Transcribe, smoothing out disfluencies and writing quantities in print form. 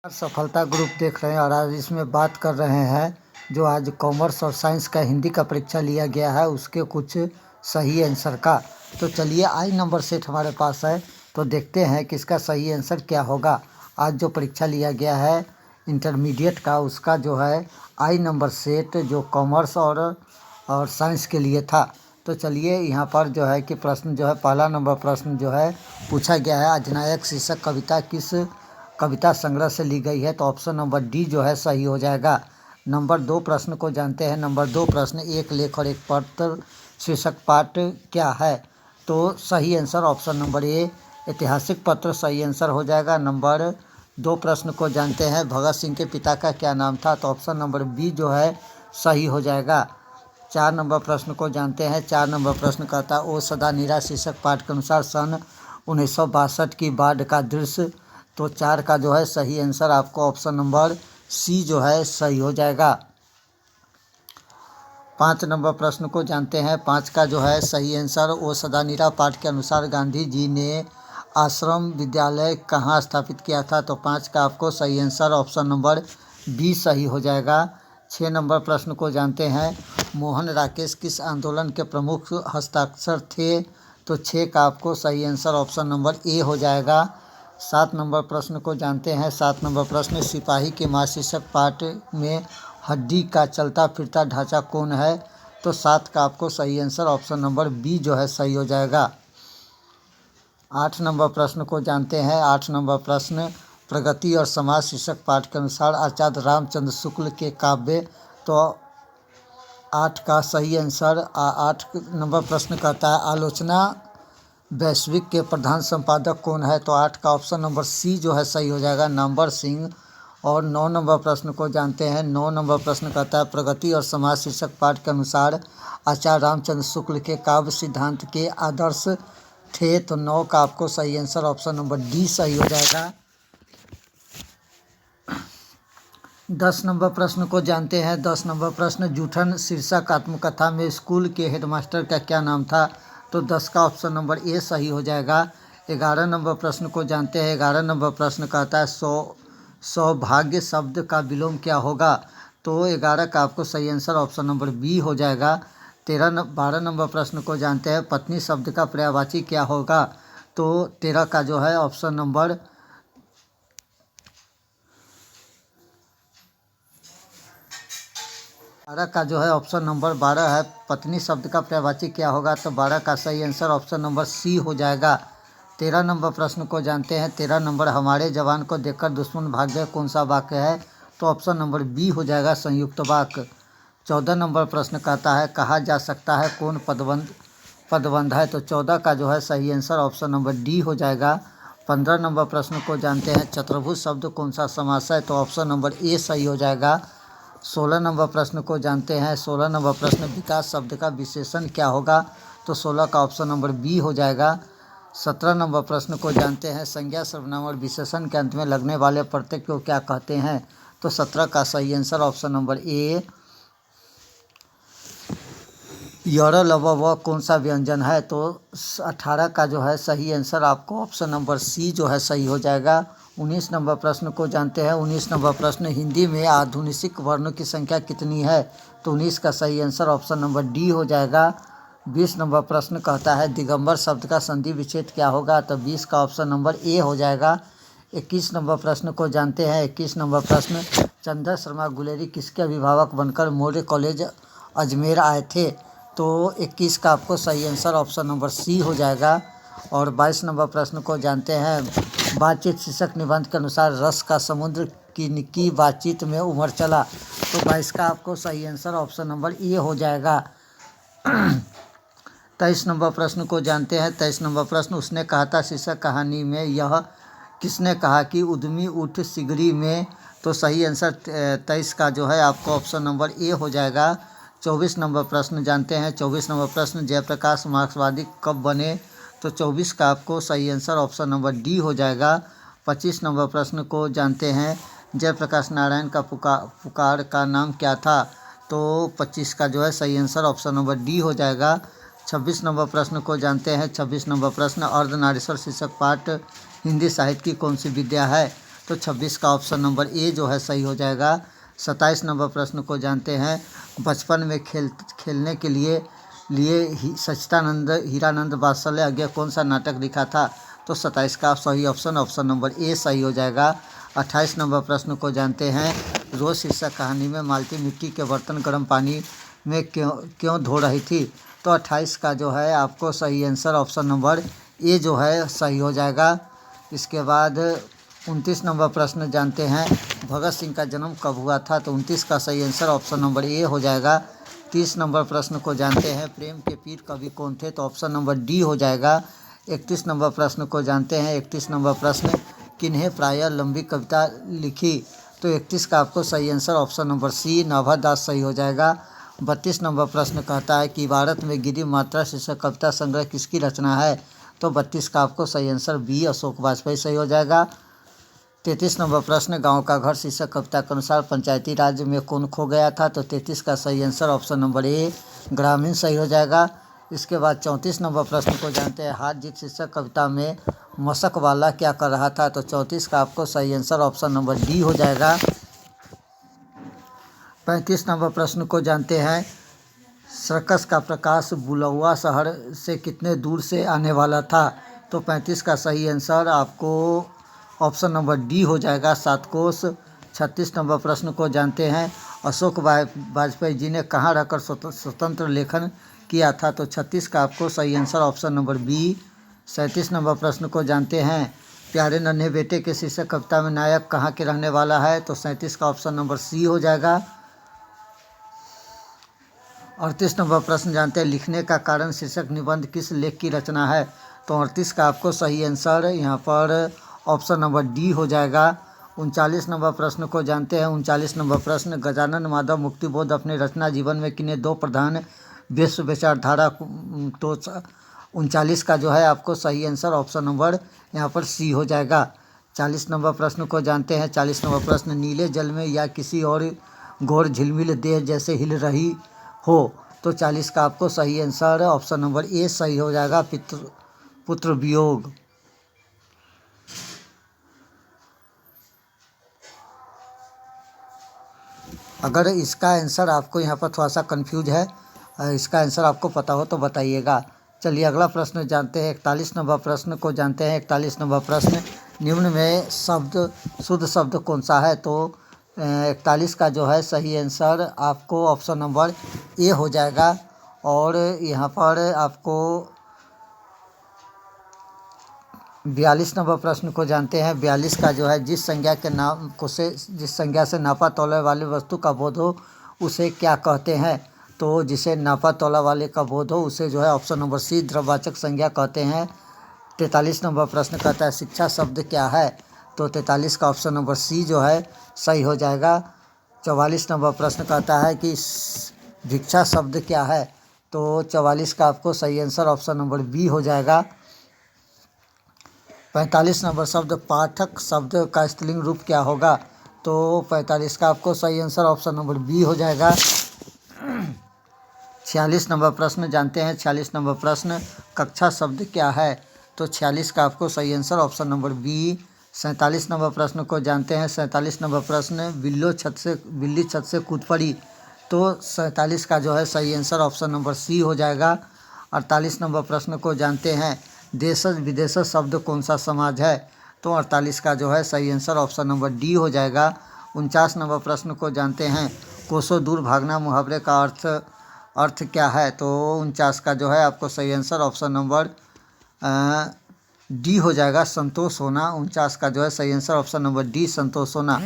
सफलता ग्रुप देख रहे हैं और आज इसमें बात कर रहे हैं जो आज कॉमर्स और साइंस का हिंदी का परीक्षा लिया गया है उसके कुछ सही आंसर का। तो चलिए आई नंबर सेट हमारे पास है तो देखते हैं कि इसका सही आंसर क्या होगा। आज जो परीक्षा लिया गया है इंटरमीडिएट का उसका जो है आई नंबर सेट जो कॉमर्स और साइंस के लिए था। तो चलिए यहाँ पर जो है कि प्रश्न जो है पहला नंबर प्रश्न जो है पूछा गया है अधिनायक शीर्षक कविता किस कविता संग्रह से ली गई है। तो ऑप्शन नंबर डी जो है सही हो जाएगा। नंबर 2 प्रश्न को जानते हैं। नंबर 2 प्रश्न एक लेख और एक पत्र शीर्षक पाठ क्या है। तो सही आंसर ऑप्शन नंबर ए ऐतिहासिक पत्र सही आंसर हो जाएगा। नंबर 2 प्रश्न को जानते हैं भगत सिंह के पिता का क्या नाम था। तो ऑप्शन नंबर बी जो है सही हो जाएगा। 4 नंबर प्रश्न को जानते हैं। 4 नंबर प्रश्न कहता है ओ सदा नीरा शीर्षक पाठ के अनुसार सन 1962 की बाढ़ का दृश्य। तो 4 का जो है सही आंसर आपको ऑप्शन नंबर सी जो है सही हो जाएगा। 5 नंबर प्रश्न को जानते हैं। 5 का जो है सही आंसर ओ सदा नीरा पाठ के अनुसार गांधी जी ने आश्रम विद्यालय कहाँ स्थापित किया था। तो 5 का आपको सही आंसर ऑप्शन नंबर बी सही हो जाएगा। 6 नंबर प्रश्न को जानते हैं मोहन राकेश किस आंदोलन के प्रमुख हस्ताक्षर थे। तो 6 का आपको सही आंसर ऑप्शन नंबर ए हो जाएगा। 7 नंबर प्रश्न को जानते हैं। 7 नंबर प्रश्न सिपाही के मां शीर्षक पाठ में हड्डी का चलता फिरता ढांचा कौन है। तो 7 का आपको सही आंसर ऑप्शन नंबर बी जो है सही हो जाएगा। 8 नंबर प्रश्न को जानते हैं। 8 नंबर प्रश्न प्रगति और समाज शीर्षक पाठ के अनुसार आचार्य रामचंद्र शुक्ल के काव्य। तो 8 का सही आंसर 8 नंबर प्रश्न कहता है आलोचना वैश्विक के प्रधान संपादक कौन है। तो 8 का ऑप्शन नंबर सी जो है सही हो जाएगा नंबर सिंह। और 9 नंबर प्रश्न को जानते हैं। 9 नंबर प्रश्न कहता है प्रगति और समाज शीर्षक पाठ के अनुसार आचार्य रामचंद्र शुक्ल के काव्य सिद्धांत के आदर्श थे। तो 9 का आपको सही आंसर ऑप्शन नंबर डी सही हो जाएगा। 10 नंबर प्रश्न को जानते हैं। 10 नंबर प्रश्न जूठन शीर्षक आत्मकथा में स्कूल के हेडमास्टर का क्या नाम था। तो 10 का ऑप्शन नंबर ए सही हो जाएगा। 11 नंबर प्रश्न को जानते हैं। 11 नंबर प्रश्न कहता है सौभाग्य शब्द का विलोम क्या होगा। तो 11 का आपको सही आंसर ऑप्शन नंबर बी हो जाएगा। 12 नंबर प्रश्न को जानते हैं पत्नी शब्द का पर्यायवाची क्या होगा। तो 13 का जो है ऑप्शन नंबर 12 का जो है ऑप्शन नंबर 12 है पत्नी शब्द का पर्यायवाची क्या होगा। तो 12 का सही आंसर ऑप्शन नंबर सी हो जाएगा। 13 नंबर प्रश्न को जानते हैं। 13 नंबर हमारे जवान को देखकर दुश्मन भाग गए कौन सा वाक्य है। तो ऑप्शन नंबर बी हो जाएगा संयुक्त वाक्य। 14 नंबर प्रश्न कहता है कहा जा सकता है कौन पदबंध है। तो 14 का जो है सही आंसर ऑप्शन नंबर डी हो जाएगा। 15 नंबर प्रश्न को जानते हैं चतुर्भुज शब्द कौन सा समास है। तो ऑप्शन नंबर ए सही हो जाएगा। 16 नंबर प्रश्न को जानते हैं। 16 नंबर प्रश्न विकास शब्द का विशेषण क्या होगा। तो 16 का ऑप्शन नंबर बी हो जाएगा। 17 नंबर प्रश्न को जानते हैं संज्ञा सर्वनाम और विशेषण के अंत में लगने वाले प्रत्यय को क्या कहते हैं। तो 17 का सही आंसर ऑप्शन नंबर ए यर लव व कौन सा व्यंजन है। तो 18 का जो है सही आंसर आपको ऑप्शन नंबर सी जो है सही हो जाएगा। 19 नंबर प्रश्न को जानते हैं। 19 नंबर प्रश्न हिंदी में आधुनिक वर्णों की संख्या कितनी है। तो 19 का सही आंसर ऑप्शन नंबर डी हो जाएगा। 20 नंबर प्रश्न कहता है दिगंबर शब्द का संधि विच्छेद क्या होगा। तो 20 का ऑप्शन नंबर ए हो जाएगा। 21 नंबर प्रश्न को जानते हैं। 21 नंबर प्रश्न चंद्र शर्मा गुलेरी किसके अभिभावक बनकर मौर्य कॉलेज अजमेर आए थे। तो 21 का आपको सही आंसर ऑप्शन नंबर सी हो जाएगा। और 22 नंबर प्रश्न को जानते हैं बातचीत शीर्षक निबंध के अनुसार रस का समुद्र की बातचीत में उमड़ चला। तो 22 का आपको सही आंसर ऑप्शन नंबर ए हो जाएगा। 23 नंबर प्रश्न को जानते हैं। 23 नंबर प्रश्न उसने कहा था शीर्षक कहानी में यह किसने कहा कि उद्यमी उठ सिगरी में। तो सही आंसर 23 का जो है आपको ऑप्शन नंबर ए हो जाएगा। 24 नंबर प्रश्न जानते हैं। 24 नंबर प्रश्न जयप्रकाश मार्क्सवादी कब बने। तो 24 का आपको सही आंसर ऑप्शन नंबर डी हो जाएगा। 25 नंबर प्रश्न को जानते हैं जयप्रकाश नारायण का पुकार का नाम क्या था। तो 25 का जो है सही आंसर ऑप्शन नंबर डी हो जाएगा। 26 नंबर प्रश्न को जानते हैं। 26 नंबर प्रश्न अर्धनारीश्वर शीर्षक पाठ हिंदी साहित्य की कौन सी विद्या है। तो 26 का ऑप्शन नंबर ए जो है सही हो जाएगा। 27 नंबर प्रश्न को जानते हैं, बचपन में खेलने के लिए सच्चिदानंद हीरानंद वात्सल्य आज्ञा कौन सा नाटक लिखा था? तो 27 का सही ऑप्शन नंबर ए सही हो जाएगा। 28 नंबर प्रश्न को जानते हैं, रोज शीर्षक कहानी में मालती मिट्टी के बर्तन गर्म पानी में क्यों धो रही थी? तो 28 का जो है आपको सही आंसर ऑप्शन नंबर ए जो है सही हो जाएगा। इसके बाद 29 नंबर प्रश्न जानते हैं, भगत सिंह का जन्म कब हुआ था? तो 29 का सही आंसर ऑप्शन नंबर ए हो जाएगा। 30 नंबर प्रश्न को जानते हैं, प्रेम के पीर कवि कौन थे? तो ऑप्शन नंबर डी हो जाएगा। 31 नंबर प्रश्न को जानते हैं, 31 नंबर प्रश्न, किन्हें प्रायः लंबी कविता लिखी? तो 31 का आपको सही answer option number C Nabha Das सही हो जाएगा। 32 नंबर प्रश्न कहता है कि भारत में गिरी मात्रा शीर्षक कविता संग्रह किसकी रचना है? तो 32 का आपको सही आंसर बी अशोक वाजपेयी सही हो जाएगा। 33 नंबर प्रश्न, गांव का घर शीर्षक कविता के अनुसार पंचायती राज में कौन खो गया था? तो 33 का सही आंसर ऑप्शन नंबर ए ग्रामीण सही हो जाएगा। इसके बाद 34 नंबर प्रश्न को जानते हैं, हार जीत शीर्षक कविता में मशक वाला क्या कर रहा था? तो 34 का आपको सही आंसर ऑप्शन नंबर डी हो जाएगा। 35 नंबर प्रश्न को जानते हैं, सर्कस का प्रकाश बुलौआ शहर से कितने दूर से आने वाला था? तो 35 का सही आंसर आपको ऑप्शन नंबर डी हो जाएगा, 7 कोस। 36 नंबर प्रश्न को जानते हैं, अशोक वाजपेयी जी ने कहाँ रहकर स्वतंत्र लेखन किया था? तो 36 का आपको सही आंसर ऑप्शन नंबर बी। 37 नंबर प्रश्न को जानते हैं, प्यारे नन्हे बेटे के शीर्षक कविता में नायक कहाँ के रहने वाला है? तो 37 का ऑप्शन नंबर सी हो जाएगा। 38 नंबर प्रश्न जानते हैं, लिखने का कारण शीर्षक निबंध किस लेख की रचना है? तो 38 का आपको सही आंसर यहाँ पर ऑप्शन नंबर डी हो जाएगा। 39 नंबर प्रश्न को जानते हैं, 39 नंबर प्रश्न, गजानन माधव मुक्तिबोध अपने रचना जीवन में किन्हें दो प्रधान विश्व विचारधारा? तो 39 का जो है आपको सही आंसर ऑप्शन नंबर यहाँ पर सी हो जाएगा। 40 नंबर प्रश्न को जानते हैं, 40 नंबर प्रश्न, नीले जल में या किसी और घोर झिलमिल देह जैसे हिल रही हो? तो 40 का आपको सही आंसर ऑप्शन नंबर ए सही हो जाएगा, पुत्र वियोग। अगर इसका आंसर आपको यहाँ पर थोड़ा सा कंफ्यूज है, इसका आंसर आपको पता हो तो बताइएगा। चलिए अगला प्रश्न जानते हैं, 41 नंबर प्रश्न को जानते हैं। 41 नंबर प्रश्न, निम्न में शुद्ध शब्द कौन सा है? तो 41 का जो है सही आंसर आपको ऑप्शन नंबर ए हो जाएगा। और यहाँ पर आपको 42 नंबर प्रश्न को जानते हैं। 42 का जो है, जिस संज्ञा से नापा तौले वाली वस्तु का बोध हो उसे क्या कहते हैं? तो जिसे नापा तौला वाले का बोध हो उसे जो है ऑप्शन नंबर सी द्रव्यवाचक संज्ञा कहते हैं। 43 नंबर प्रश्न कहता है, शिक्षा शब्द क्या है? तो 43 का ऑप्शन नंबर सी जो है सही हो जाएगा। 44 नंबर प्रश्न कहता है कि भिक्षा शब्द क्या है? तो 44 का आपको सही आंसर ऑप्शन नंबर बी हो जाएगा। 45 नंबर शब्द, पाठक शब्द का स्त्रीलिंग रूप क्या होगा? तो 45 का आपको सही आंसर ऑप्शन नंबर बी हो जाएगा। 46 नंबर प्रश्न जानते हैं। 46 नंबर प्रश्न, कक्षा शब्द क्या है? तो 46 का आपको सही आंसर ऑप्शन नंबर बी। 47 नंबर प्रश्न को जानते हैं। 47 नंबर प्रश्न, बिल्ली छत से कूद पड़ी। तो 47 का जो है सही आंसर ऑप्शन नंबर सी हो जाएगा। 48 नंबर प्रश्न को जानते हैं, देशज विदेशज शब्द कौन सा समाज है? तो 48 का जो है सही आंसर ऑप्शन नंबर डी हो जाएगा। 49 नंबर प्रश्न को जानते हैं, कोसों दूर भागना मुहावरे का अर्थ क्या है? तो 49 का जो है आपको सही आंसर ऑप्शन नंबर डी हो जाएगा, संतोष होना। 49 का जो है सही आंसर ऑप्शन नंबर डी संतोष होना।